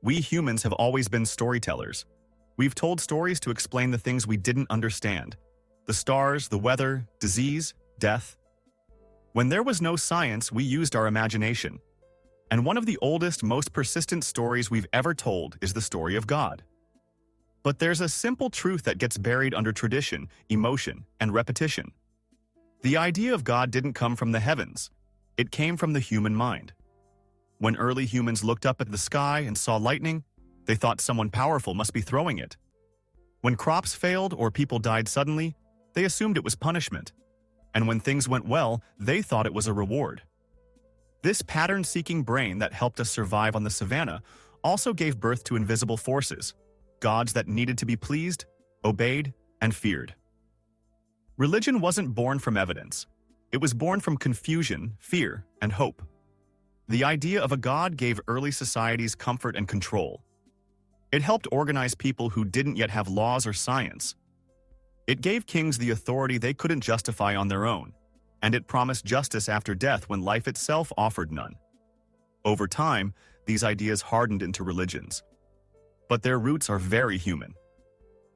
We humans have always been storytellers. We've told stories to explain the things we didn't understand. The stars, the weather, disease, death. When there was no science, we used our imagination. And one of the oldest, most persistent stories we've ever told is the story of God. But there's a simple truth that gets buried under tradition, emotion, and repetition. The idea of God didn't come from the heavens. It came from the human mind. When early humans looked up at the sky and saw lightning, they thought someone powerful must be throwing it. When crops failed or people died suddenly, they assumed it was punishment. And when things went well, they thought it was a reward. This pattern-seeking brain that helped us survive on the savannah also gave birth to invisible forces, gods that needed to be pleased, obeyed, and feared. Religion wasn't born from evidence. It was born from confusion, fear, and hope. The idea of a god gave early societies comfort and control. It helped organize people who didn't yet have laws or science. It gave kings the authority they couldn't justify on their own, and it promised justice after death when life itself offered none. Over time, these ideas hardened into religions. But their roots are very human.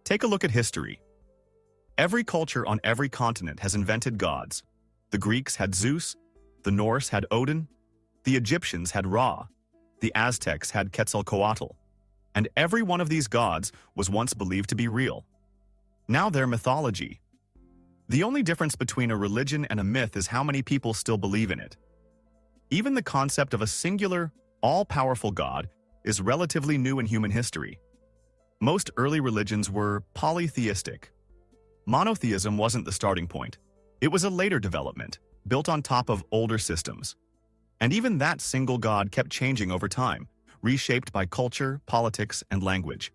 Take a look at history. Every culture on every continent has invented gods. The Greeks had Zeus, the Norse had Odin, the Egyptians had Ra, the Aztecs had Quetzalcoatl, and every one of these gods was once believed to be real. Now they're mythology. The only difference between a religion and a myth is how many people still believe in it. Even the concept of a singular, all-powerful God is relatively new in human history. Most early religions were polytheistic. Monotheism wasn't the starting point. It was a later development, built on top of older systems. And even that single god kept changing over time, reshaped by culture, politics, and language.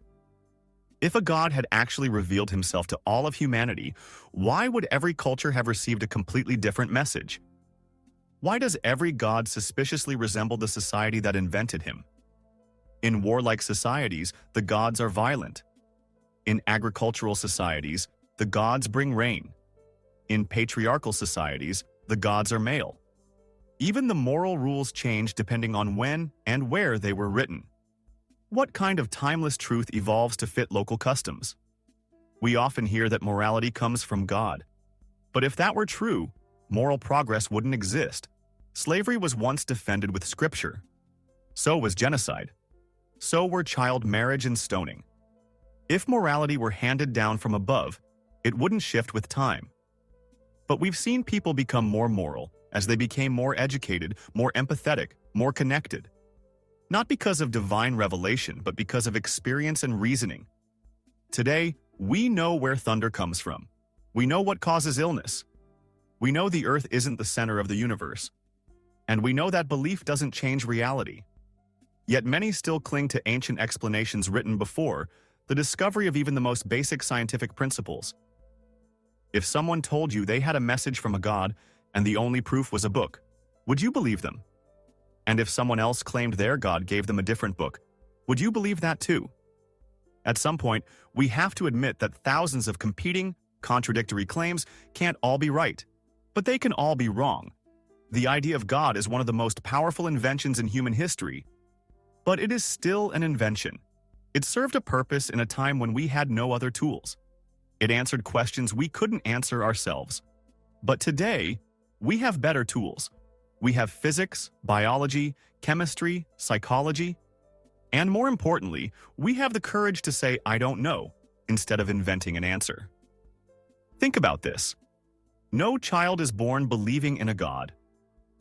If a god had actually revealed himself to all of humanity, why would every culture have received a completely different message? Why does every god suspiciously resemble the society that invented him? In warlike societies, the gods are violent. In agricultural societies, the gods bring rain. In patriarchal societies, the gods are male. Even the moral rules change depending on when and where they were written. What kind of timeless truth evolves to fit local customs? We often hear that morality comes from God. But if that were true, moral progress wouldn't exist. Slavery was once defended with scripture. So was genocide. So were child marriage and stoning. If morality were handed down from above, it wouldn't shift with time. But we've seen people become more moral as they became more educated, more empathetic, more connected. Not because of divine revelation, but because of experience and reasoning. Today, we know where thunder comes from. We know what causes illness. We know the earth isn't the center of the universe. And we know that belief doesn't change reality. Yet many still cling to ancient explanations written before the discovery of even the most basic scientific principles. If someone told you they had a message from a god and the only proof was a book, would you believe them? And if someone else claimed their god gave them a different book, would you believe that too? At some point, we have to admit that thousands of competing, contradictory claims can't all be right, but they can all be wrong. The idea of God is one of the most powerful inventions in human history, but it is still an invention. It served a purpose in a time when we had no other tools. It answered questions we couldn't answer ourselves. But today, we have better tools. We have physics, biology, chemistry, psychology, and more importantly, we have the courage to say, "I don't know," instead of inventing an answer. Think about this. No child is born believing in a god.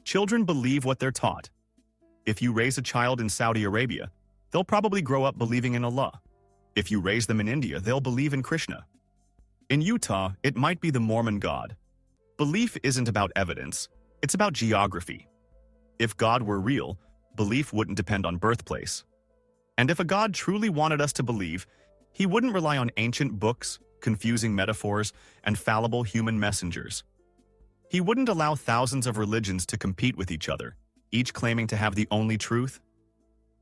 Children believe what they're taught. If you raise a child in Saudi Arabia, they'll probably grow up believing in Allah. If you raise them in India, they'll believe in Krishna. In Utah, it might be the Mormon god. Belief isn't about evidence, it's about geography. If God were real, belief wouldn't depend on birthplace. And if a god truly wanted us to believe, he wouldn't rely on ancient books, confusing metaphors, and fallible human messengers. He wouldn't allow thousands of religions to compete with each other, each claiming to have the only truth.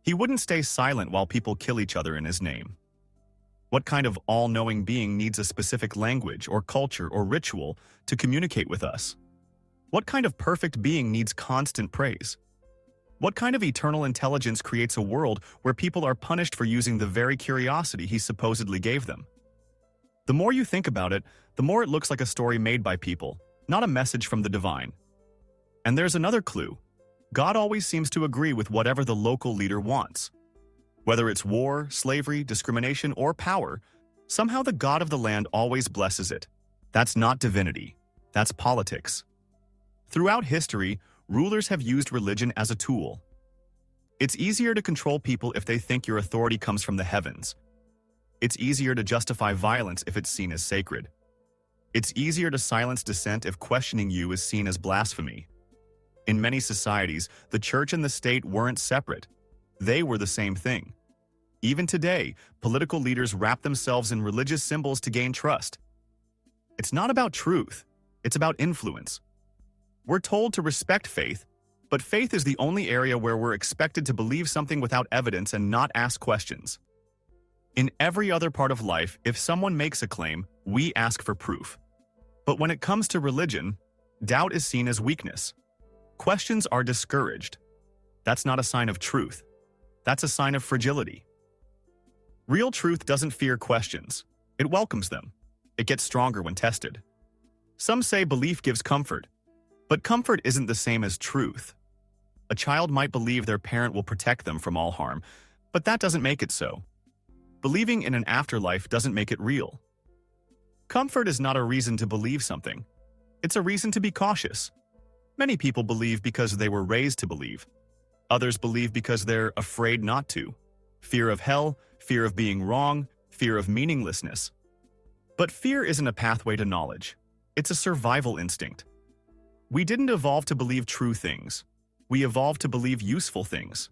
He wouldn't stay silent while people kill each other in his name. What kind of all-knowing being needs a specific language or culture or ritual to communicate with us? What kind of perfect being needs constant praise? What kind of eternal intelligence creates a world where people are punished for using the very curiosity he supposedly gave them? The more you think about it, the more it looks like a story made by people, not a message from the divine. And there's another clue. God always seems to agree with whatever the local leader wants. Whether it's war, slavery, discrimination, or power, somehow the God of the land always blesses it. That's not divinity. That's politics. Throughout history, rulers have used religion as a tool. It's easier to control people if they think your authority comes from the heavens. It's easier to justify violence if it's seen as sacred. It's easier to silence dissent if questioning you is seen as blasphemy. In many societies, the church and the state weren't separate. They were the same thing. Even today, political leaders wrap themselves in religious symbols to gain trust. It's not about truth. It's about influence. We're told to respect faith, but faith is the only area where we're expected to believe something without evidence and not ask questions. In every other part of life, if someone makes a claim, we ask for proof. But when it comes to religion, doubt is seen as weakness. Questions are discouraged. That's not a sign of truth. That's a sign of fragility. Real truth doesn't fear questions. It welcomes them. It gets stronger when tested. Some say belief gives comfort, but comfort isn't the same as truth. A child might believe their parent will protect them from all harm, but that doesn't make it so. Believing in an afterlife doesn't make it real. Comfort is not a reason to believe something. It's a reason to be cautious. Many people believe because they were raised to believe. Others believe because they're afraid not to. Fear of hell, fear of being wrong, fear of meaninglessness. But fear isn't a pathway to knowledge. It's a survival instinct. We didn't evolve to believe true things. We evolved to believe useful things.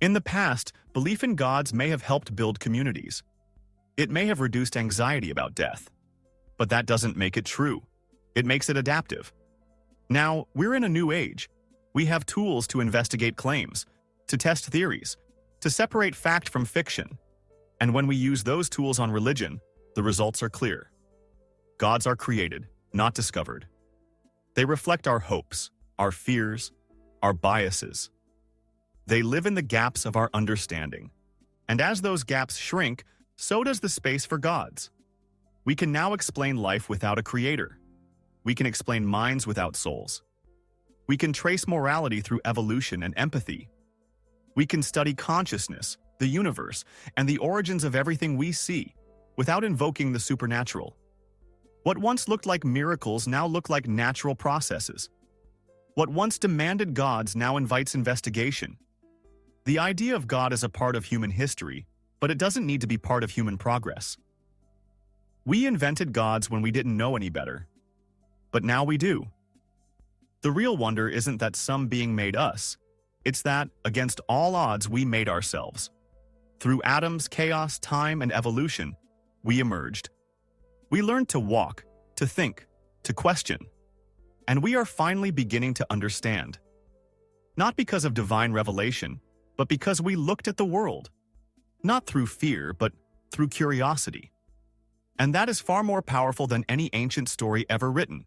In the past, belief in gods may have helped build communities. It may have reduced anxiety about death. But that doesn't make it true. It makes it adaptive. Now, we're in a new age. We have tools to investigate claims, to test theories, to separate fact from fiction. And when we use those tools on religion, the results are clear. Gods are created, not discovered. They reflect our hopes, our fears, our biases. They live in the gaps of our understanding. And as those gaps shrink, so does the space for gods. We can now explain life without a creator. We can explain minds without souls. We can trace morality through evolution and empathy. We can study consciousness, the universe, and the origins of everything we see, without invoking the supernatural. What once looked like miracles now look like natural processes. What once demanded gods now invites investigation. The idea of God is a part of human history, but it doesn't need to be part of human progress. We invented gods when we didn't know any better. But now we do. The real wonder isn't that some being made us. It's that, against all odds, we made ourselves. Through atoms, chaos, time, and evolution, we emerged. We learned to walk, to think, to question. And we are finally beginning to understand. Not because of divine revelation, but because we looked at the world. Not through fear, but through curiosity. And that is far more powerful than any ancient story ever written.